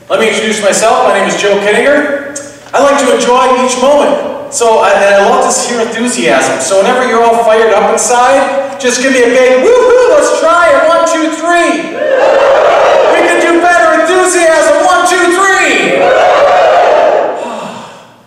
Let me introduce myself. My name is Joe Kittinger. I like to enjoy each moment. And I love to hear enthusiasm. So whenever you're all fired up inside, just give me a big woohoo, let's try it. 1, 2, 3. We can do better. Enthusiasm. 1, 2, 3.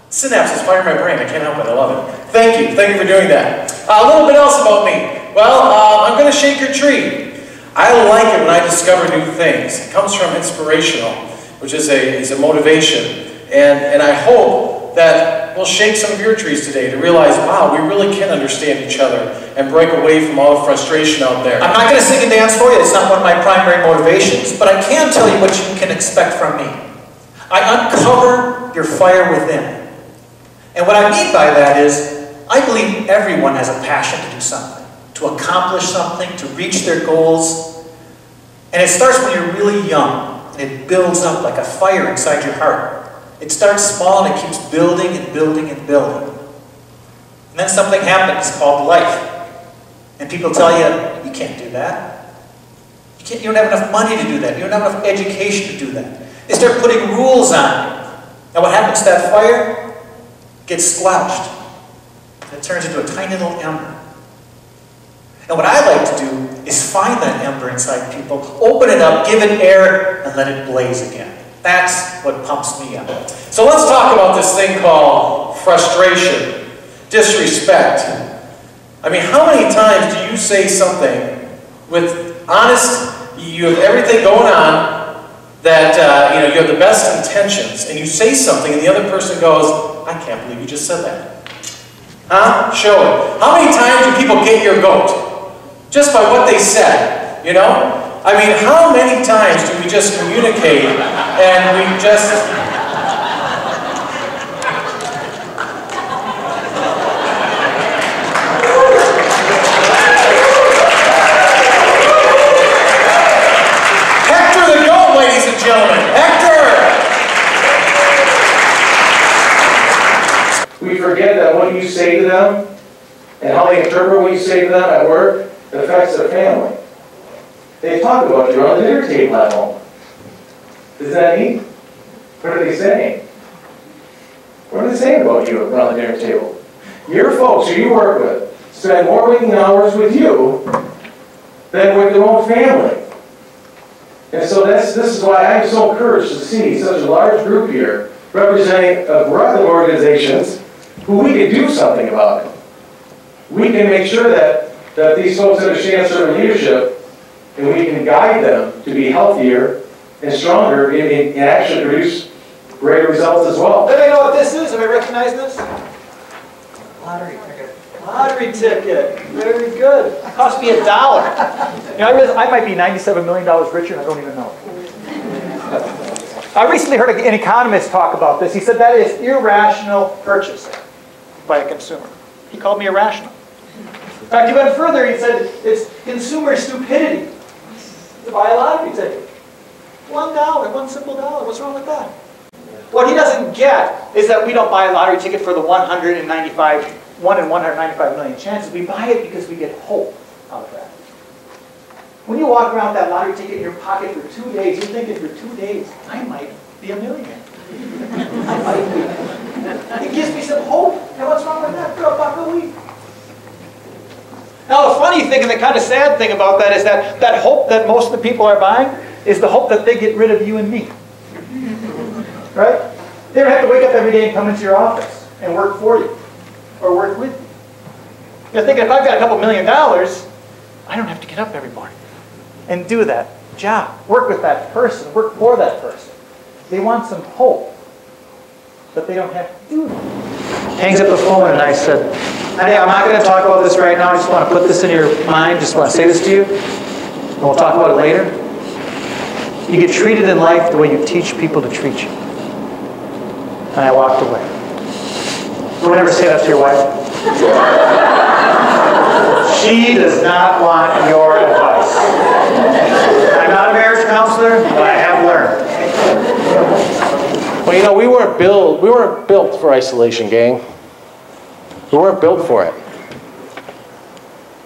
Synapses fire my brain. I can't help it. I love it. Thank you. Thank you for doing that. A little bit else about me. Well, I'm going to shake your tree. I like it when I discover new things. It comes from inspirational, which is a motivation. And I hope that we'll shake some of your trees today to realize, wow, we really can understand each other and break away from all the frustration out there. I'm not going to sing and dance for you. It's not one of my primary motivations. But I can tell you what you can expect from me. I uncover your fire within. And what I mean by that is, I believe everyone has a passion to do something, to accomplish something, to reach their goals. And it starts when you're really young, and it builds up like a fire inside your heart. It starts small and it keeps building and building and building. And then something happens called life. And people tell you, you can't do that. You don't have enough money to do that. You don't have enough education to do that. They start putting rules on you. And what happens to that fire? It gets squelched. And it turns into a tiny little ember. And what I like to do is find that ember inside people, open it up, give it air, and let it blaze again. That's what pumps me up. So let's talk about this thing called frustration, disrespect. I mean, how many times do you say something with honest, you have everything going on, that you have the best intentions, and you say something and the other person goes, I can't believe you just said that. Huh? Show it. How many times do people get your goat? Just by what they said, you know? I mean, how many times do we just communicate and we just... Hector the goat, ladies and gentlemen. Hector! We forget that what you say to them and how they interpret what you say to them at work affects their family. They talk about you on the dinner table at home. Isn't that neat? What are they saying? What are they saying about you around the dinner table? Your folks who you work with spend more waking hours with you than with their own family. And so this is why I'm so encouraged to see such a large group here representing a breadth of organizations who we can do something about it. We can make sure that these folks understand certain leadership, and we can guide them to be healthier and stronger and actually produce greater results as well. Do they know what this is? Have I recognized this? Lottery ticket. Lottery ticket. Very good. It cost me $1. I might be $97 million richer and I don't even know. I recently heard an economist talk about this. He said that is irrational purchasing by a consumer. He called me irrational. In fact, he went further. He said it's consumer stupidity to buy a lottery ticket. $1, one simple dollar. What's wrong with that? What he doesn't get is that we don't buy a lottery ticket for the 1 in 195 million chances. We buy it because we get hope out of that. When you walk around with that lottery ticket in your pocket for 2 days, you're thinking for 2 days, I might be a millionaire. I might be. It gives me some hope. And what's wrong with that? For $1 a week. Now the funny thing and the kind of sad thing about that is that hope that most of the people are buying is the hope that they get rid of you and me. Right? They don't have to wake up every day and come into your office and work for you or work with you. You're thinking, if I've got a couple $1 million, I don't have to get up every morning and do that job. Work with that person. Work for that person. They want some hope, but they don't have to do that. Hangs up the phone and I said, honey, I'm not going to talk about this right now. I just want to put this in your mind. Just want to say this to you. And we'll talk about it later. You get treated in life the way you teach people to treat you. And I walked away. Don't ever say that to your wife. She does not want your advice. I'm not a marriage counselor, but I have learned. Well, you know, we weren't built for isolation, gang. We weren't built for it.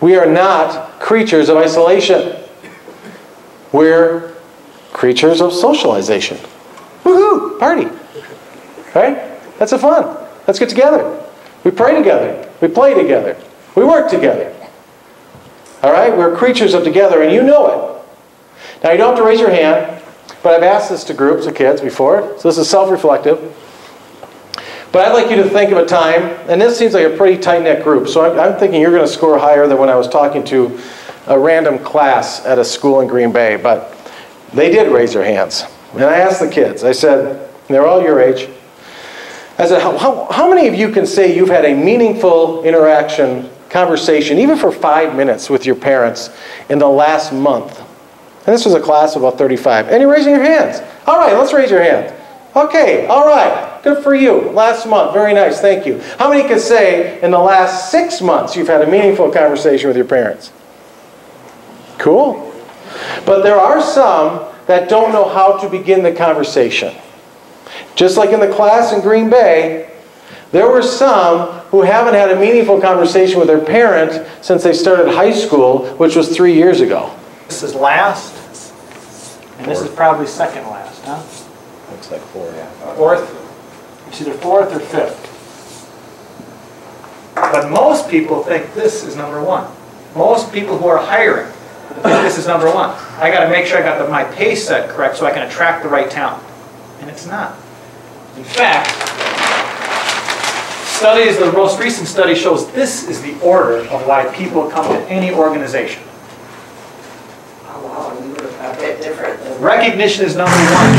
We are not creatures of isolation. We're creatures of socialization. Woohoo! woo, party. Right? That's a fun. Let's get together. We pray together. We play together. We work together. All right? We're creatures of together, and you know it. Now, you don't have to raise your hand, but I've asked this to groups of kids before, so this is self-reflective. But I'd like you to think of a time, and this seems like a pretty tight-knit group, so I'm thinking you're going to score higher than when I was talking to a random class at a school in Green Bay, but they did raise their hands. And I asked the kids, I said, they're all your age, I said, how many of you can say you've had a meaningful interaction, conversation, even for 5 minutes with your parents in the last month? And this was a class of about 35. And you're raising your hands. All right, let's raise your hands. Okay, all right, good for you. Last month, very nice, thank you. How many can say in the last 6 months you've had a meaningful conversation with your parents? Cool. But there are some that don't know how to begin the conversation. Just like in the class in Green Bay, there were some who haven't had a meaningful conversation with their parent since they started high school, which was 3 years ago. This is last, and this is probably second last, huh? Looks like 4, yeah. Fourth. It's either fourth or fifth. But most people think this is number one. Most people who are hiring think this is number one. I got to make sure I got my pay set correct so I can attract the right talent. And it's not. In fact, the most recent study shows this is the order of why people come to any organization. Oh wow, we were a bit different than Recognition is number one.